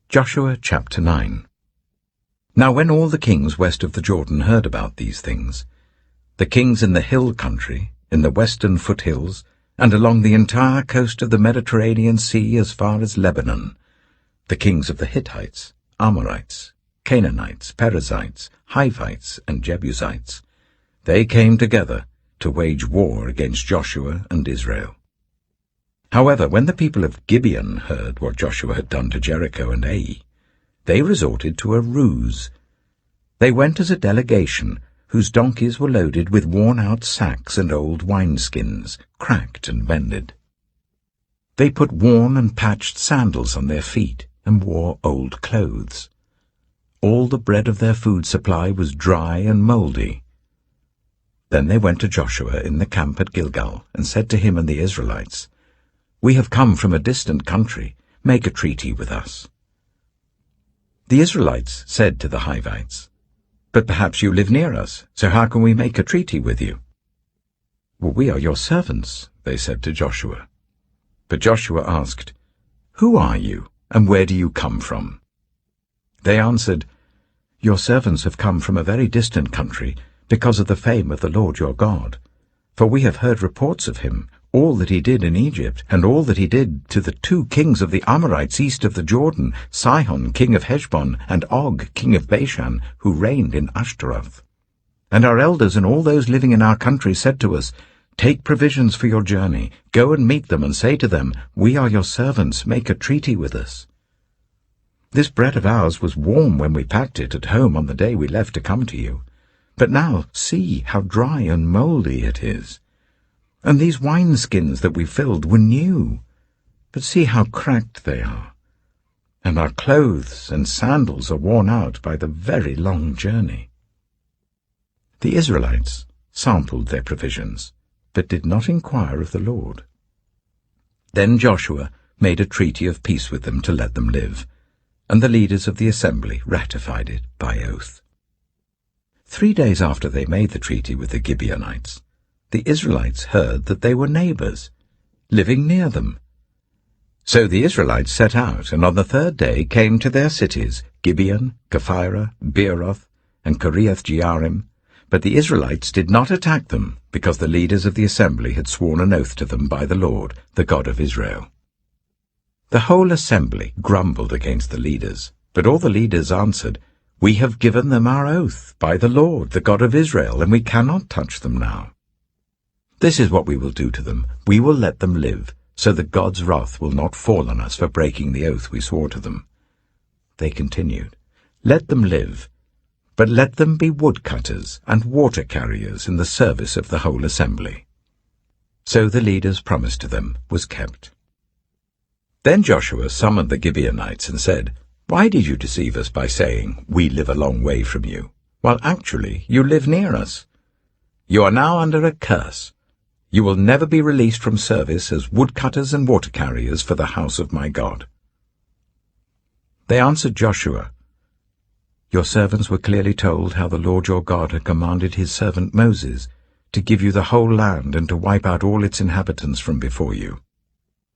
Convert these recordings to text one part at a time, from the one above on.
Joshua chapter 9. Now when all the kings west of the Jordan heard about these things, the kings in the hill country, in the western foothills, and along the entire coast of the Mediterranean Sea as far as Lebanon, the kings of the Hittites, Amorites, Canaanites, Perizzites, Hivites, and Jebusites, they came together to wage war against Joshua and Israel. However, when the people of Gibeon heard what Joshua had done to Jericho and Ai, they resorted to a ruse. They went as a delegation whose donkeys were loaded with worn-out sacks and old wineskins, cracked and mended. They put worn and patched sandals on their feet and wore old clothes. All the bread of their food supply was dry and mouldy. Then they went to Joshua in the camp at Gilgal and said to him and the Israelites, "We have come from a distant country. Make a treaty with us." The Israelites said to the Hivites, "But perhaps you live near us, so how can we make a treaty with you?" "Well, we are your servants," they said to Joshua. But Joshua asked, "Who are you, and where do you come from?" They answered, "Your servants have come from a very distant country, because of the fame of the Lord your God. For we have heard reports of him, all that he did in Egypt, and all that he did to the 2 kings of the Amorites east of the Jordan, Sihon king of Heshbon, and Og king of Bashan, who reigned in Ashtaroth. And our elders and all those living in our country said to us, 'Take provisions for your journey, go and meet them, and say to them, We are your servants, make a treaty with us.' This bread of ours was warm when we packed it at home on the day we left to come to you. But now see how dry and mouldy it is. And these wineskins that we filled were new, but see how cracked they are. And our clothes and sandals are worn out by the very long journey." The Israelites sampled their provisions, but did not inquire of the Lord. Then Joshua made a treaty of peace with them to let them live, and the leaders of the assembly ratified it by oath. 3 days after they made the treaty with the Gibeonites, the Israelites heard that they were neighbors, living near them. So the Israelites set out, and on the 3rd day came to their cities, Gibeon, Kephirah, Beeroth, and Kiriath-Jearim. But the Israelites did not attack them, because the leaders of the assembly had sworn an oath to them by the Lord, the God of Israel. The whole assembly grumbled against the leaders, but all the leaders answered, "We have given them our oath by the Lord, the God of Israel, and we cannot touch them now. This is what we will do to them. We will let them live, so that God's wrath will not fall on us for breaking the oath we swore to them." They continued, "Let them live, but let them be woodcutters and water carriers in the service of the whole assembly." So the leader's promise to them was kept. Then Joshua summoned the Gibeonites and said, "Why did you deceive us by saying, 'We live a long way from you,' while actually you live near us? You are now under a curse. You will never be released from service as woodcutters and water carriers for the house of my God." They answered Joshua, "Your servants were clearly told how the Lord your God had commanded his servant Moses to give you the whole land and to wipe out all its inhabitants from before you.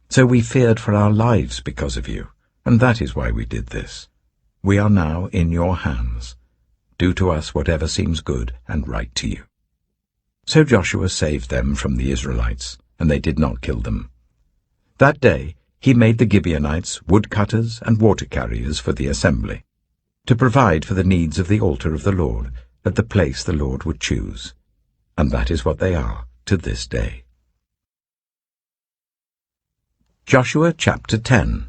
So we feared for our lives because of you, and that is why we did this. We are now in your hands. Do to us whatever seems good and right to you." So Joshua saved them from the Israelites, and they did not kill them. That day he made the Gibeonites woodcutters and water carriers for the assembly, to provide for the needs of the altar of the Lord at the place the Lord would choose. And that is what they are to this day. Joshua chapter 10.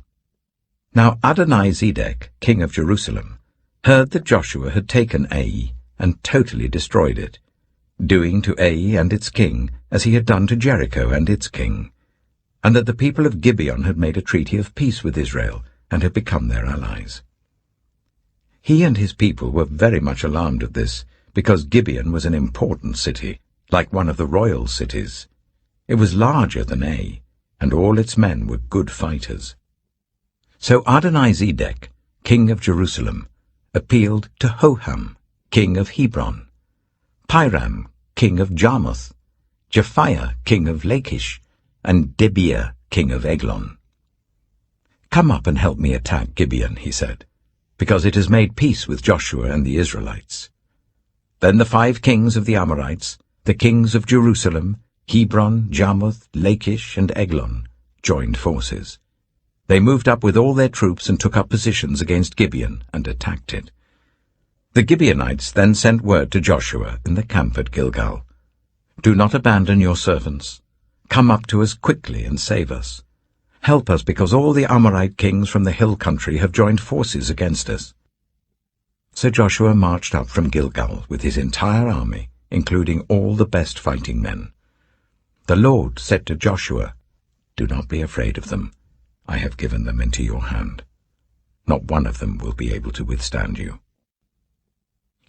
Now Adonai-Zedek, king of Jerusalem, heard that Joshua had taken Ai and totally destroyed it, doing to Ai and its king as he had done to Jericho and its king, and that the people of Gibeon had made a treaty of peace with Israel and had become their allies. He and his people were very much alarmed at this, because Gibeon was an important city, like one of the royal cities. It was larger than Ai, and all its men were good fighters. So Adonai-Zedek, king of Jerusalem, appealed to Hoham, king of Hebron, Piram, king of Jarmuth, Japhiah, king of Lachish, and Debir, king of Eglon. "Come up and help me attack Gibeon," he said, because it has made peace with Joshua and the Israelites. Then the 5 kings of the Amorites, the kings of Jerusalem, Hebron, Jarmuth, Lachish, and Eglon, joined forces. They moved up with all their troops and took up positions against Gibeon and attacked it. The Gibeonites then sent word to Joshua in the camp at Gilgal, "Do not abandon your servants. Come up to us quickly and save us. Help us, because all the Amorite kings from the hill country have joined forces against us." So Joshua marched up from Gilgal with his entire army, including all the best fighting men. The Lord said to Joshua, "Do not be afraid of them. I have given them into your hand. Not one of them will be able to withstand you."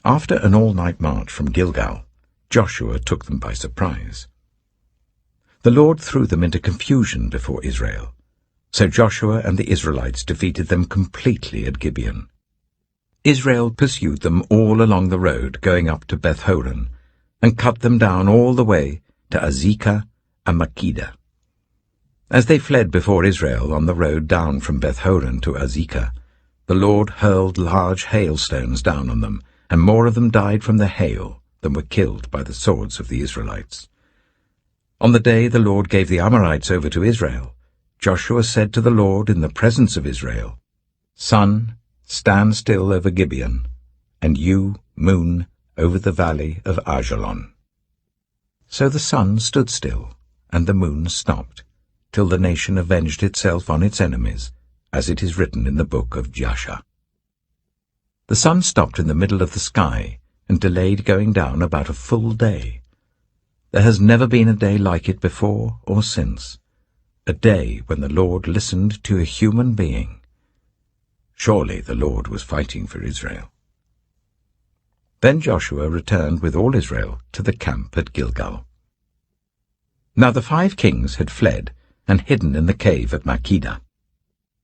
After an all-night march from Gilgal, Joshua took them by surprise. The Lord threw them into confusion before Israel, so Joshua and the Israelites defeated them completely at Gibeon. Israel pursued them all along the road going up to Beth-horon, and cut them down all the way to Azekah and Makkedah. As they fled before Israel on the road down from Beth-horon to Azekah, the Lord hurled large hailstones down on them, and more of them died from the hail than were killed by the swords of the Israelites. On the day the Lord gave the Amorites over to Israel, Joshua said to the Lord in the presence of Israel, "Sun, stand still over Gibeon, and you, moon, over the valley of Ajalon." So the sun stood still, and the moon stopped, till the nation avenged itself on its enemies, as it is written in the book of Jasher. The sun stopped in the middle of the sky and delayed going down about a full day. There has never been a day like it before or since, a day when the Lord listened to a human being. Surely the Lord was fighting for Israel. Then Joshua returned with all Israel to the camp at Gilgal. Now the 5 kings had fled and hidden in the cave at Makkedah.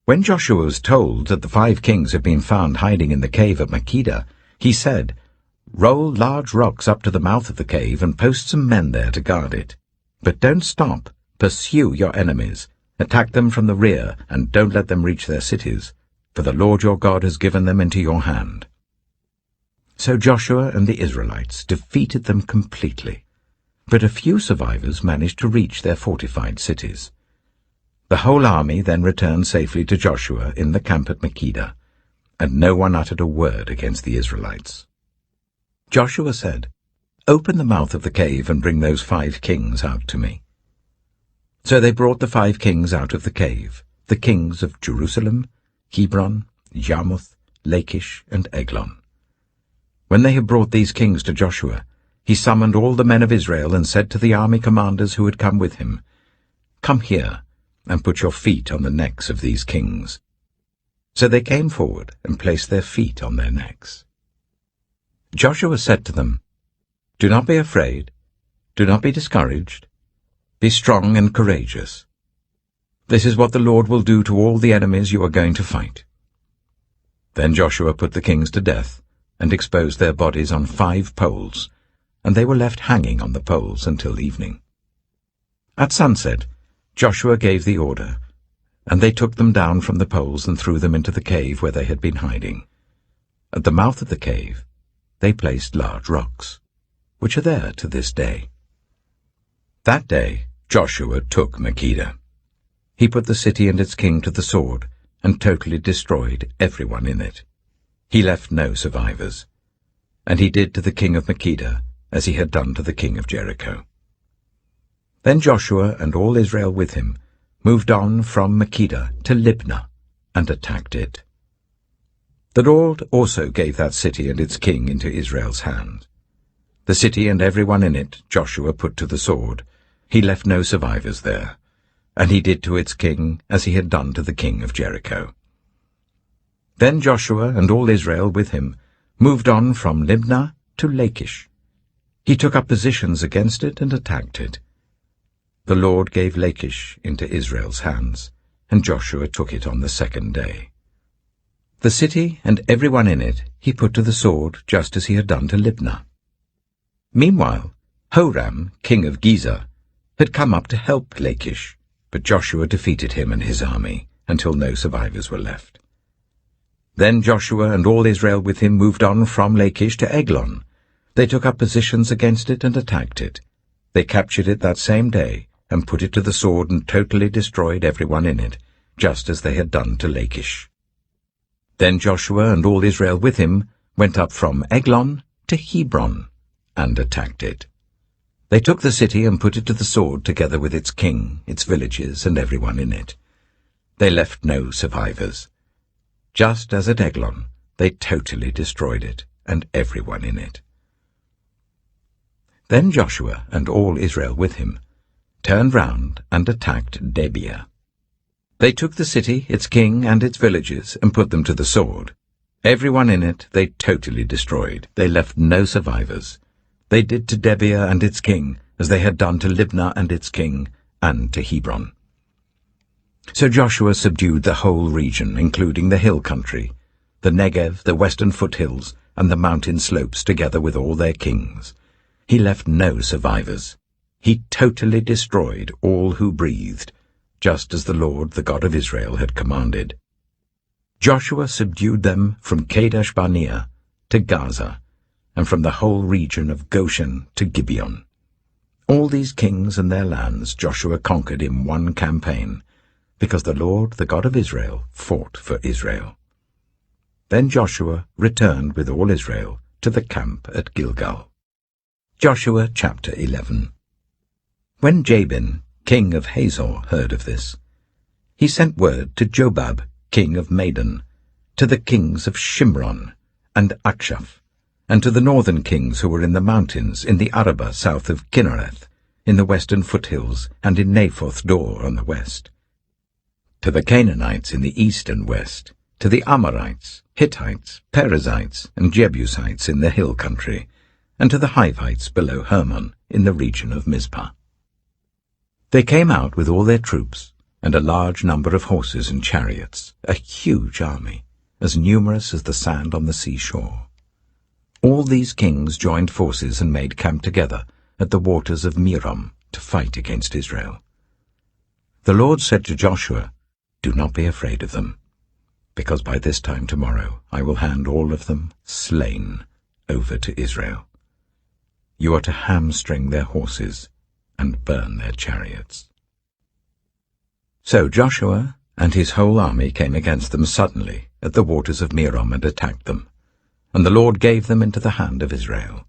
When Joshua was told that the 5 kings had been found hiding in the cave at Makkedah, he said, "Roll large rocks up to the mouth of the cave and post some men there to guard it. But don't stop. Pursue your enemies. Attack them from the rear, and don't let them reach their cities, for the Lord your God has given them into your hand." So Joshua and the Israelites defeated them completely, but a few survivors managed to reach their fortified cities. The whole army then returned safely to Joshua in the camp at Makkedah, and no one uttered a word against the Israelites. Joshua said, "Open the mouth of the cave and bring those 5 kings out to me." So they brought the 5 kings out of the cave, the kings of Jerusalem, Hebron, Jarmuth, Lachish, and Eglon. When they had brought these kings to Joshua, he summoned all the men of Israel and said to the army commanders who had come with him, "Come here, and put your feet on the necks of these kings." So they came forward and placed their feet on their necks. Joshua said to them, "Do not be afraid, do not be discouraged. Be strong and courageous. This is what the Lord will do to all the enemies you are going to fight." Then Joshua put the kings to death and exposed their bodies on 5 poles, and they were left hanging on the poles until evening. At sunset, Joshua gave the order, and they took them down from the poles and threw them into the cave where they had been hiding. At the mouth of the cave, they placed large rocks, which are there to this day. That day Joshua took Makkedah. He put the city and its king to the sword and totally destroyed everyone in it. He left no survivors, and he did to the king of Makkedah as he had done to the king of Jericho. Then Joshua and all Israel with him moved on from Makkedah to Libnah and attacked it. The Lord also gave that city and its king into Israel's hand. The city and everyone in it Joshua put to the sword. He left no survivors there, and he did to its king as he had done to the king of Jericho. Then Joshua and all Israel with him moved on from Libnah to Lachish. He took up positions against it and attacked it. The Lord gave Lachish into Israel's hands, and Joshua took it on the 2nd day. The city and everyone in it he put to the sword, just as he had done to Libnah. Meanwhile, Horam, king of Gezer, had come up to help Lachish, but Joshua defeated him and his army, until no survivors were left. Then Joshua and all Israel with him moved on from Lachish to Eglon. They took up positions against it and attacked it. They captured it that same day and put it to the sword and totally destroyed everyone in it, just as they had done to Lachish. Then Joshua and all Israel with him went up from Eglon to Hebron and attacked it. They took the city and put it to the sword together with its king, its villages, and everyone in it. They left no survivors. Just as at Eglon, they totally destroyed it and everyone in it. Then Joshua and all Israel with him turned round and attacked Debir. They took the city, its king, and its villages, and put them to the sword. Everyone in it they totally destroyed. They left no survivors. They did to Debir and its king as they had done to Libnah and its king, and to Hebron. So Joshua subdued the whole region, including the hill country, the Negev, the western foothills, and the mountain slopes, together with all their kings. He left no survivors. He totally destroyed all who breathed, just as the Lord, the God of Israel, had commanded. Joshua subdued them from Kadesh Barnea to Gaza, and from the whole region of Goshen to Gibeon. All these kings and their lands Joshua conquered in one campaign, because the Lord, the God of Israel, fought for Israel. Then Joshua returned with all Israel to the camp at Gilgal. Joshua chapter 11. When Jabin, king of Hazor, heard of this, he sent word to Jobab, king of Madon, to the kings of Shimron and Akshaph, and to the northern kings who were in the mountains, in the Arabah south of Kinnereth, in the western foothills, and in Naphoth Dor on the west, to the Canaanites in the east and west, to the Amorites, Hittites, Perizzites, and Jebusites in the hill country, and to the Hivites below Hermon in the region of Mizpah. They came out with all their troops, and a large number of horses and chariots, a huge army, as numerous as the sand on the seashore. All these kings joined forces and made camp together at the waters of Merom to fight against Israel. The Lord said to Joshua, "Do not be afraid of them, because by this time tomorrow I will hand all of them, slain, over to Israel. You are to hamstring their horses and burn their chariots." So Joshua and his whole army came against them suddenly at the waters of Merom and attacked them, and the Lord gave them into the hand of Israel.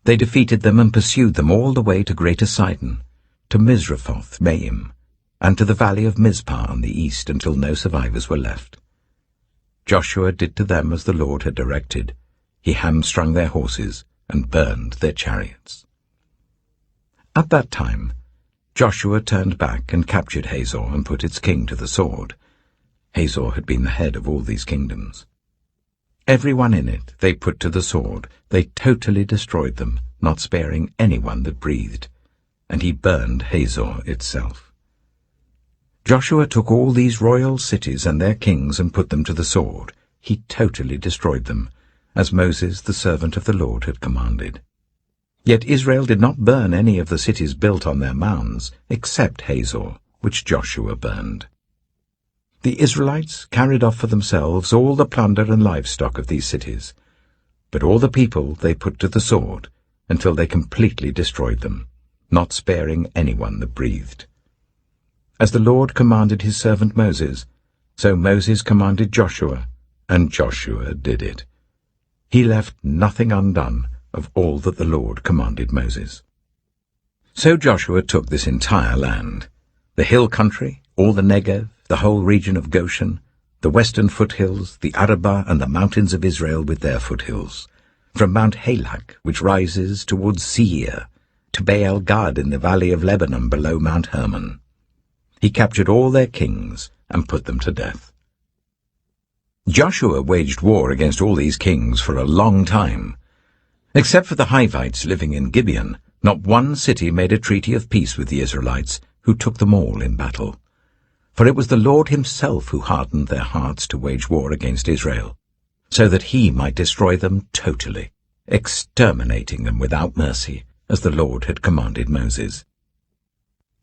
They defeated them and pursued them all the way to Greater Sidon, to Misrephoth Maim, and to the valley of Mizpah on the east, until no survivors were left. Joshua did to them as the Lord had directed. He hamstrung their horses and burned their chariots. At that time Joshua turned back and captured Hazor and put its king to the sword. Hazor had been the head of all these kingdoms. Everyone in it they put to the sword. They totally destroyed them, not sparing anyone that breathed, and he burned Hazor itself. Joshua took all these royal cities and their kings and put them to the sword. He totally destroyed them, as Moses, the servant of the Lord, had commanded. Yet Israel did not burn any of the cities built on their mounds, except Hazor, which Joshua burned. The Israelites carried off for themselves all the plunder and livestock of these cities, but all the people they put to the sword, until they completely destroyed them, not sparing anyone that breathed. As the Lord commanded his servant Moses, so Moses commanded Joshua, and Joshua did it. He left nothing undone of all that the Lord commanded Moses. So Joshua took this entire land, the hill country, all the Negev, the whole region of Goshen, the western foothills, the Arabah, and the mountains of Israel with their foothills, from Mount Halak, which rises towards Seir, to Baal-Gad in the valley of Lebanon below Mount Hermon. He captured all their kings and put them to death. Joshua waged war against all these kings for a long time. Except for the Hivites living in Gibeon, not one city made a treaty of peace with the Israelites, who took them all in battle. For it was the Lord himself who hardened their hearts to wage war against Israel, so that he might destroy them totally, exterminating them without mercy, as the Lord had commanded Moses.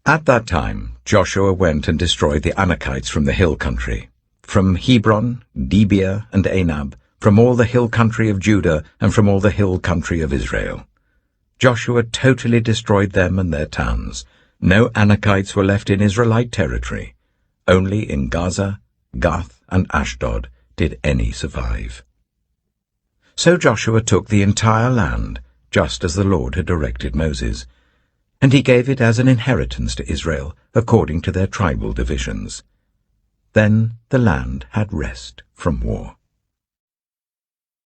At that time Joshua went and destroyed the Anakites from the hill country, from Hebron, Debir, and Anab, from all the hill country of Judah, and from all the hill country of Israel. Joshua totally destroyed them and their towns. No Anakites were left in Israelite territory. Only in Gaza, Gath, and Ashdod did any survive. So Joshua took the entire land, just as the Lord had directed Moses, and he gave it as an inheritance to Israel, according to their tribal divisions. Then the land had rest from war.